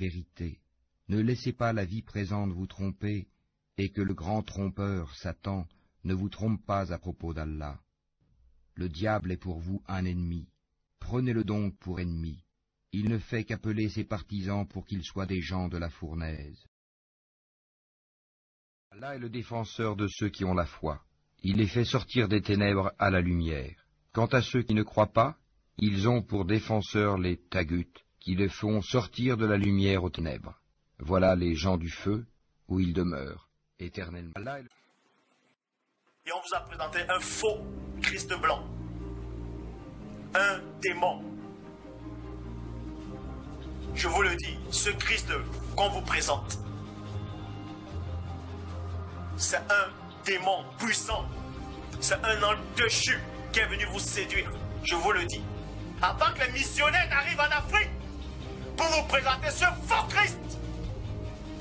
vérité. Ne laissez pas la vie présente vous tromper, et que le grand trompeur, Satan, ne vous trompe pas à propos d'Allah. Le diable est pour vous un ennemi. Prenez-le donc pour ennemi. Il ne fait qu'appeler ses partisans pour qu'ils soient des gens de la fournaise. Allah est le défenseur de ceux qui ont la foi. Il les fait sortir des ténèbres à la lumière. Quant à ceux qui ne croient pas, ils ont pour défenseurs les taghut, qui les font sortir de la lumière aux ténèbres. Voilà les gens du feu, où ils demeurent éternellement. Et on vous a présenté un faux Christ blanc, un démon. Je vous le dis, ce Christ qu'on vous présente, c'est un démon puissant, c'est un ange déchu qui est venu vous séduire, je vous le dis. Avant que les missionnaires n'arrivent en Afrique pour vous présenter ce faux Christ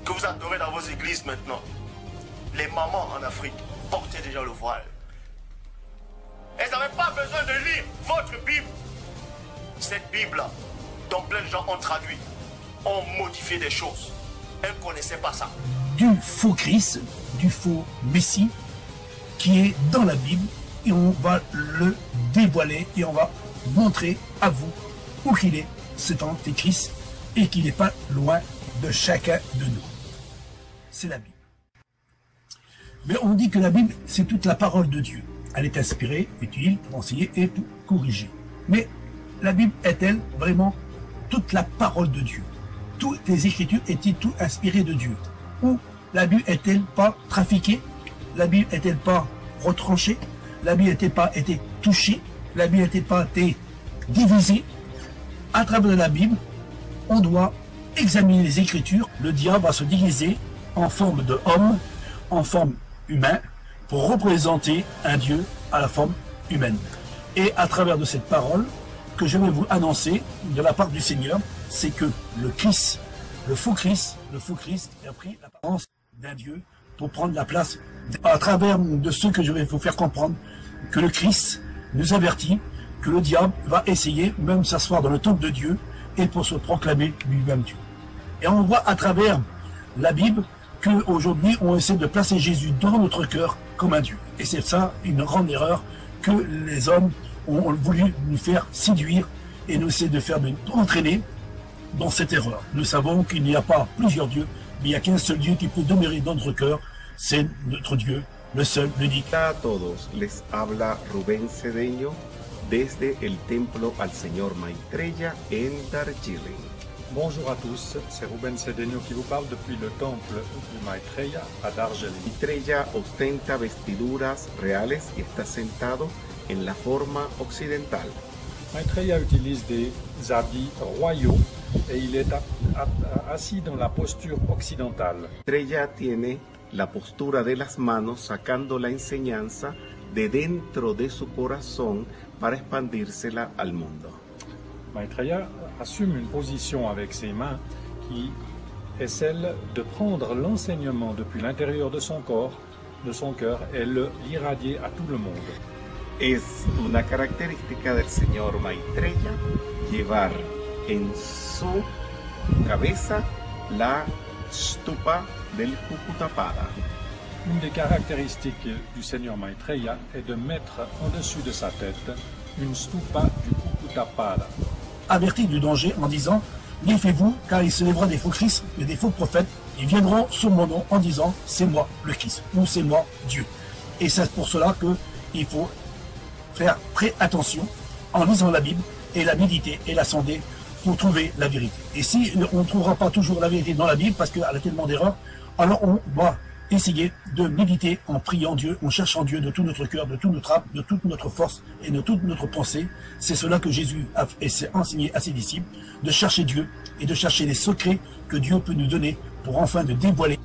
que vous adorez dans vos églises maintenant. Les mamans en Afrique portaient déjà le voile. Elles n'avaient pas besoin de lire votre Bible. Cette Bible-là, dont plein de gens ont traduit, ont modifié des choses. Elles ne connaissaient pas ça. Du faux Christ, du faux Messie, qui est dans la Bible, et on va le dévoiler et on va montrer à vous où qu'il est, cet antéchrist, et qu'il n'est pas loin de chacun de nous. C'est la Bible. Mais on dit que la Bible, c'est toute la parole de Dieu. Elle est inspirée, utile pour enseigner et pour corriger. Mais la Bible est-elle vraiment toute la parole de Dieu? Toutes les Écritures est-il tout inspirées de Dieu? Ou la Bible est-elle pas trafiquée? La Bible est-elle pas retranchée? La Bible n'a-t-elle pas été touchée? La Bible n'a-t-elle pas été divisée? À travers la Bible, on doit examiner les Écritures. Le diable va se déguiser en forme d'homme, en forme humain, pour représenter un Dieu à la forme humaine. Et à travers de cette parole que je vais vous annoncer de la part du Seigneur, c'est que le Christ, le faux Christ a pris l'apparence d'un Dieu pour prendre la place, à travers de ce que je vais vous faire comprendre, que le Christ nous avertit que le diable va essayer même s'asseoir dans le temple de Dieu et pour se proclamer lui-même Dieu. Et on voit à travers la Bible qu'aujourd'hui on essaie de placer Jésus dans notre cœur comme un Dieu. Et c'est ça une grande erreur que les hommes ont voulu nous faire séduire et nous essayer de faire entraîner dans cette erreur. Nous savons qu'il n'y a pas plusieurs dieux, mais il n'y a qu'un seul Dieu qui peut demeurer dans notre cœur, c'est notre Dieu, le seul, l'unique. Hola a todos, les habla Rubén Cedeño desde el templo al Señor Maitreya en Darjeeling. Bonjour à tous, c'est Rubén Cedeño qui vous parle depuis le temple du Maitreya à Darjeeling. Maitreya ostenta vestiduras reales y está sentado en la forma occidental. Maitreya utilise des habits royaux et il est assis dans la posture occidentale. Maitreya tiene la postura de las manos sacando la enseñanza de dentro de su corazón para expandírsela al mundo. Maitreya assume une position avec ses mains qui est celle de prendre l'enseignement depuis l'intérieur de son corps, de son cœur, et l'irradier à tout le monde. Es una característica del señor Maitreya llevar en su cabeza la stupa del Kukutapada. Une des caractéristiques du Seigneur Maitreya est de mettre en-dessus de sa tête une stupa du Kukutapada. Averti du danger en disant « Méfiez-vous, car il se lèvera des faux Christ et des faux prophètes, ils viendront sur mon nom en disant « C'est moi le Christ » ou « C'est moi Dieu ». Et c'est pour cela qu'il faut faire très attention en lisant la Bible et la méditer et la sonder pour trouver la vérité. Et si on ne trouvera pas toujours la vérité dans la Bible parce qu'elle a tellement d'erreurs, alors on va essayer de méditer en priant Dieu, en cherchant Dieu de tout notre cœur, de toute notre âme, de toute notre force et de toute notre pensée. C'est cela que Jésus a enseigné à ses disciples, de chercher Dieu et de chercher les secrets que Dieu peut nous donner pour enfin de dévoiler.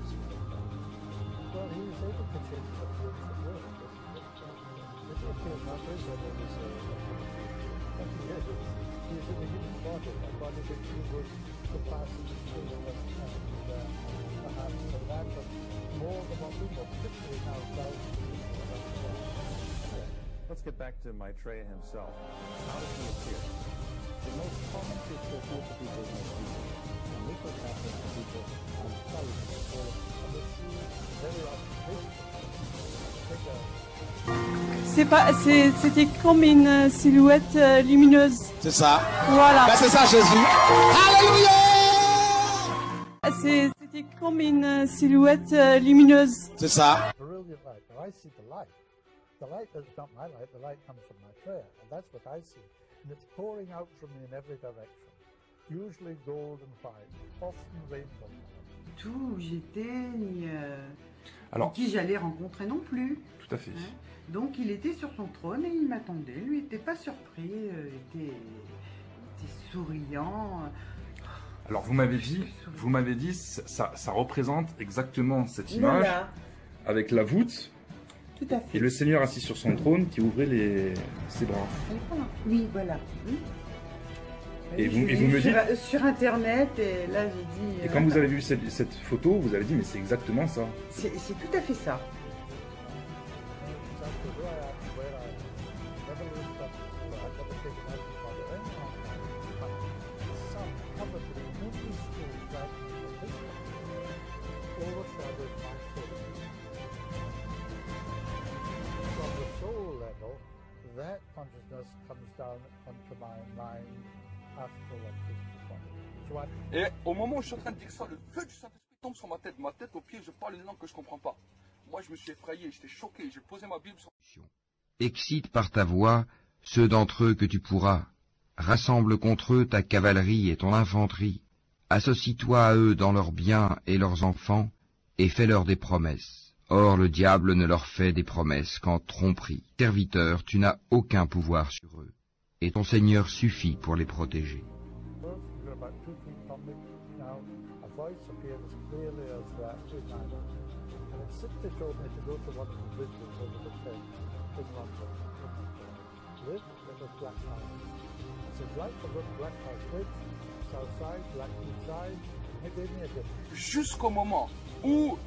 Let's get back to Maitreya himself. How does he appear? The most common picture appears to people in the and this was happening C'était comme une silhouette lumineuse. C'est ça. Voilà. Ben, c'est ça Jésus. Alléluia. C'était comme une silhouette lumineuse. C'est ça. Brilliant light. Now I see the light. The light is not my light. The light comes from my prayer, and that's what I see. And it's pouring out from me in every direction. Usually gold and white, often rainbow. Tout, j'étais ni Alors, qui j'allais rencontrer non plus. Tout à fait. Hein? Donc il était sur son trône et il m'attendait. Lui n'était pas surpris, il était souriant. Alors vous m'avez dit, ça représente exactement cette image, Voilà. Avec la voûte Tout à fait. et le Seigneur assis sur son trône qui ouvrait ses bras. Oui, voilà. Et vous J'ai me vu dites, sur internet et là j'ai dit. et quand vous avez vu cette photo, vous avez dit mais c'est exactement ça. C'est tout à fait ça. Exactly where I am, never lived up, I've never taken out the Father anyhow. But some probably minuscule fragment of this overshadows my soul. From the soul level, that consciousness comes down onto my mind, astral and physical body. So Et au moment où je suis en train de dire ça, le feu du Saint-Esprit tombe sur ma tête. Ma tête aux pieds, je parle une langue que je comprends pas. Moi, je me suis effrayé, j'étais choqué. J'ai posé ma Bible sur... Excite par ta voix ceux d'entre eux que tu pourras. Rassemble contre eux ta cavalerie et ton infanterie. Associe-toi à eux dans leurs biens et leurs enfants, et fais-leur des promesses. Or le diable ne leur fait des promesses qu'en tromperie. Serviteur, tu n'as aucun pouvoir sur eux, et ton Seigneur suffit pour les protéger. You're about 2 feet from me. Now, a voice appeared as clearly as that in my mind. And it simply told me to go to one of the bridges over the Thames in London. Live in the Black House. I said, right for the Black House Bridge, south side, Blackwood side, and he gave me a gift. Jusqu'au moment où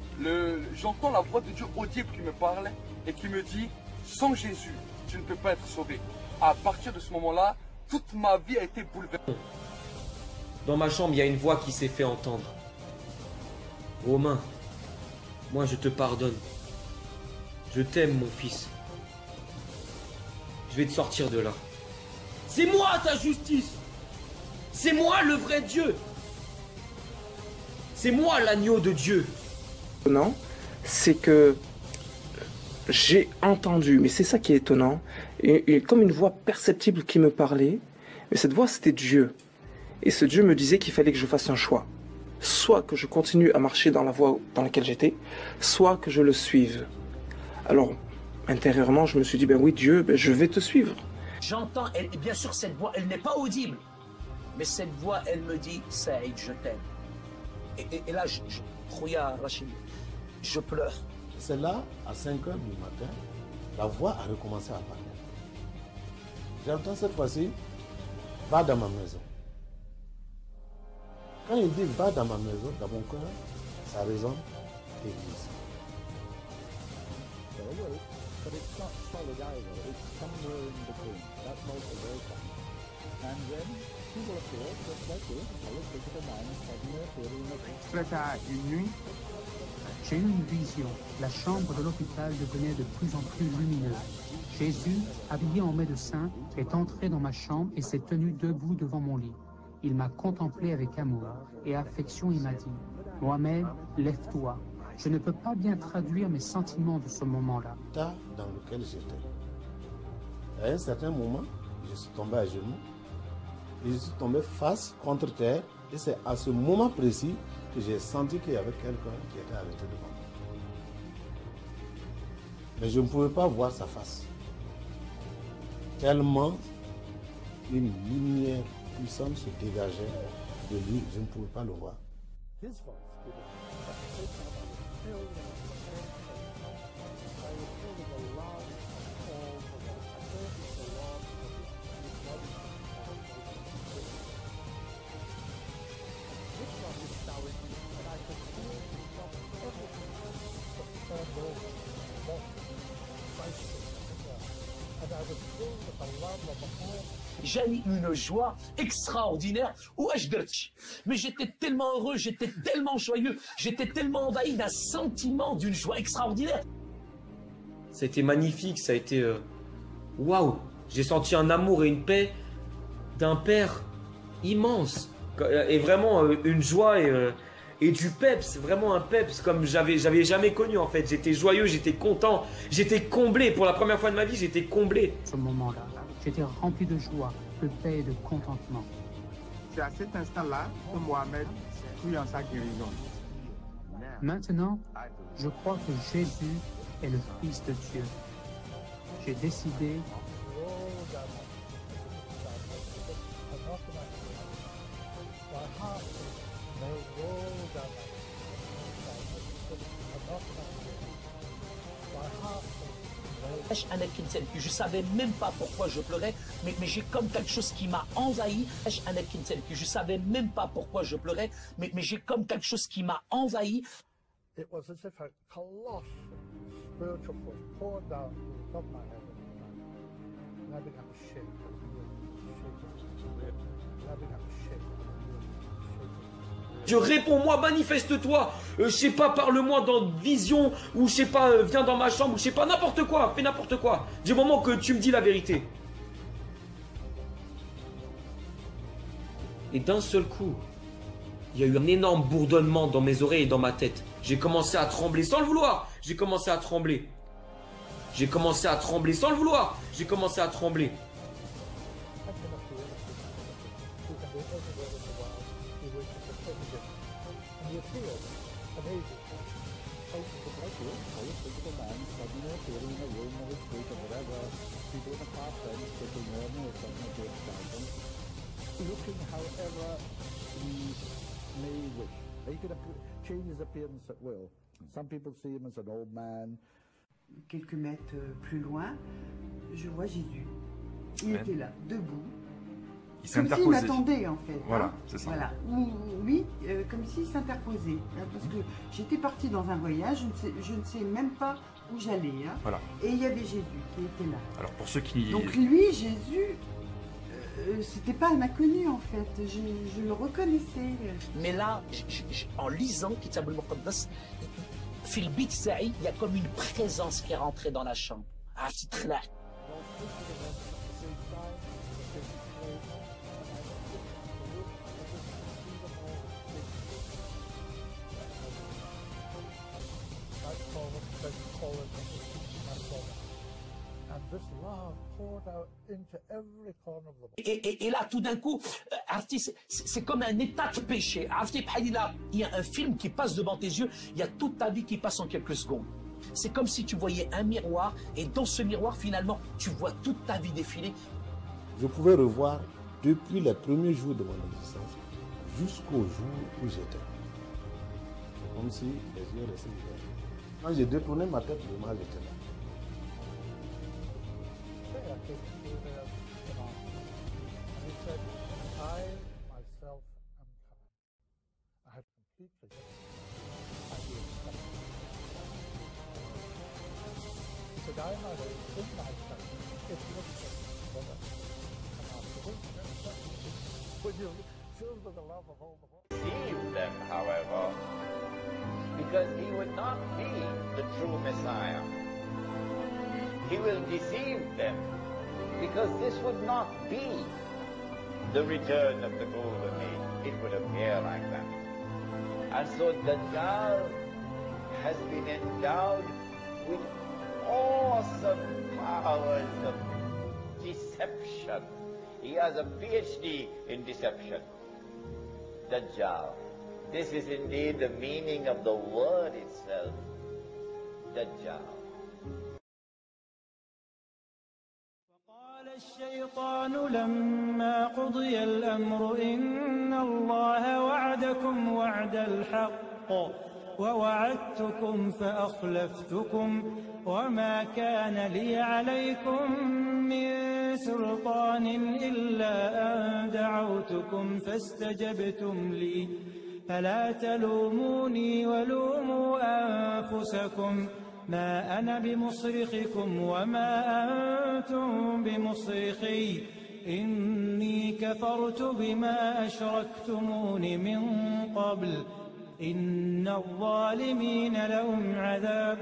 j'entends la voix de Dieu audible qui me parle et qui me dit « Sans Jésus, tu ne peux pas être sauvé ». À partir de ce moment-là, toute ma vie a été bouleversée. Dans ma chambre, il y a une voix qui s'est fait entendre. Romain, moi je te pardonne. Je t'aime, mon fils. Je vais te sortir de là. C'est moi ta justice. C'est moi le vrai Dieu. C'est moi l'agneau de Dieu. Non, c'est que j'ai entendu, mais c'est ça qui est étonnant, et comme une voix perceptible qui me parlait, mais cette voix c'était Dieu. Et ce Dieu me disait qu'il fallait que je fasse un choix. Soit que je continue à marcher dans la voie dans laquelle j'étais, soit que je le suive. Alors, intérieurement, je me suis dit, ben oui Dieu, ben je vais te suivre. J'entends, et bien sûr cette voix, elle n'est pas audible. Mais cette voix, elle me dit, Saïd, je t'aime. Et là, je pleure. C'est là, à 5 h du matin, la voix a recommencé à parler. J'entends cette fois-ci, va dans ma maison. Quand il dit va dans ma maison, dans mon cœur, ça résonne église. But it's not solid either, it's somewhere in between. That's also very common. And then people appear just like this, solid physical man suddenly appearing in a Cela une nuit, j'ai eu une vision. La chambre de l'hôpital devenait de plus en plus lumineuse. Jésus, habillé en médecin, est entré dans ma chambre et s'est tenu debout devant mon lit. Il m'a contemplé avec amour et affection. Il m'a dit, « Mohamed, lève-toi. » Je ne peux pas bien traduire mes sentiments de ce moment-là. Dans lequel j'étais. À un certain moment, je suis tombé à genoux. Et je suis tombé face contre terre. Et c'est à ce moment précis que j'ai senti qu'il y avait quelqu'un qui était arrêté devant moi. Mais je ne pouvais pas voir sa face. Tellement une lumière puissante se dégageait de lui, je ne pouvais pas le voir. J'ai eu une joie extraordinaire. Mais j'étais tellement heureux, j'étais tellement joyeux, j'étais tellement envahi d'un sentiment, d'une joie extraordinaire. C'était magnifique, ça a été waouh, j'ai senti un amour et une paix d'un père immense. Et vraiment une joie et du peps, vraiment un peps comme j'avais jamais connu en fait. J'étais joyeux, j'étais content, j'étais comblé. Pour la première fois de ma vie, j'étais comblé. Ce moment-là, j'étais rempli de joie, de paix et de contentement. C'est à cet instant-là que Mohamed crut en sa guérison. Maintenant, je crois que Jésus est le Fils de Dieu. J'ai décidé je savais même pas pourquoi je pleurais, mais j'ai comme quelque chose qui m'a envahi. Je savais même pas pourquoi je pleurais, mais j'ai comme quelque chose qui m'a envahi. It was as if a colossal spiritual force poured down to the top of my head and I began to shake. I began to shake. Dieu, réponds-moi, manifeste-toi, je sais pas, parle-moi dans vision, ou je sais pas, viens dans ma chambre, ou je sais pas, n'importe quoi, fais n'importe quoi, du moment que tu me dis la vérité. Et d'un seul coup, il y a eu un énorme bourdonnement dans mes oreilles et dans ma tête. J'ai commencé à trembler sans le vouloir, j'ai commencé à trembler. J'ai commencé à trembler sans le vouloir, j'ai commencé à trembler. Looking however he may wish. He could change his appearance at will. Some people see him as an old man. Quelques mètres plus loin, je vois Jésus. Il était là, debout. Il s'est interposé. Comme s'il m'attendait en fait. Voilà, hein. c'est ça. Voilà. Oui, comme s'il s'interposait. Hein, parce que j'étais partie dans un voyage, je ne sais même pas où j'allais. Hein. Voilà. Et il y avait Jésus qui était là. Alors pour ceux qui... Donc lui, Jésus, c'était pas un inconnu en fait, je le reconnaissais. Mais là, en lisant Kitab al-Muqaddas, fil bit Saïd, il y a comme une présence qui est rentrée dans la chambre. Ah, c'est très là. Et là, tout d'un coup, c'est comme un état de péché. Il y a un film qui passe devant tes yeux, il y a toute ta vie qui passe en quelques secondes. C'est comme si tu voyais un miroir, et dans ce miroir, finalement, tu vois toute ta vie défiler. Je pouvais revoir depuis les premiers jours de mon existence jusqu'au jour où j'étais. Comme si les yeux restaient ouverts. Quand j'ai détourné ma tête, le mal était là. Deceive them, however, because he would not be the true Messiah. He will deceive them because this would not be the return of the golden age. It would appear like that. And so Dajjal has been endowed with awesome powers of deception. He has a PhD in deception. Dajjal. This is indeed the meaning of the word itself. Dajjal. وقال الشيطان لما قضي الأمر إن الله وعدكم وعد الحق ووعدتكم فأخلفتكم وما كان لي عليكم من سلطان إلا أن دعوتكم فاستجبتم لي فلا تلوموني ولوموا أنفسكم ما أنا بمصرخكم وما أنتم بمصرخي إني كفرت بما أشركتمون من قبل إن الظالمين لهم عذاب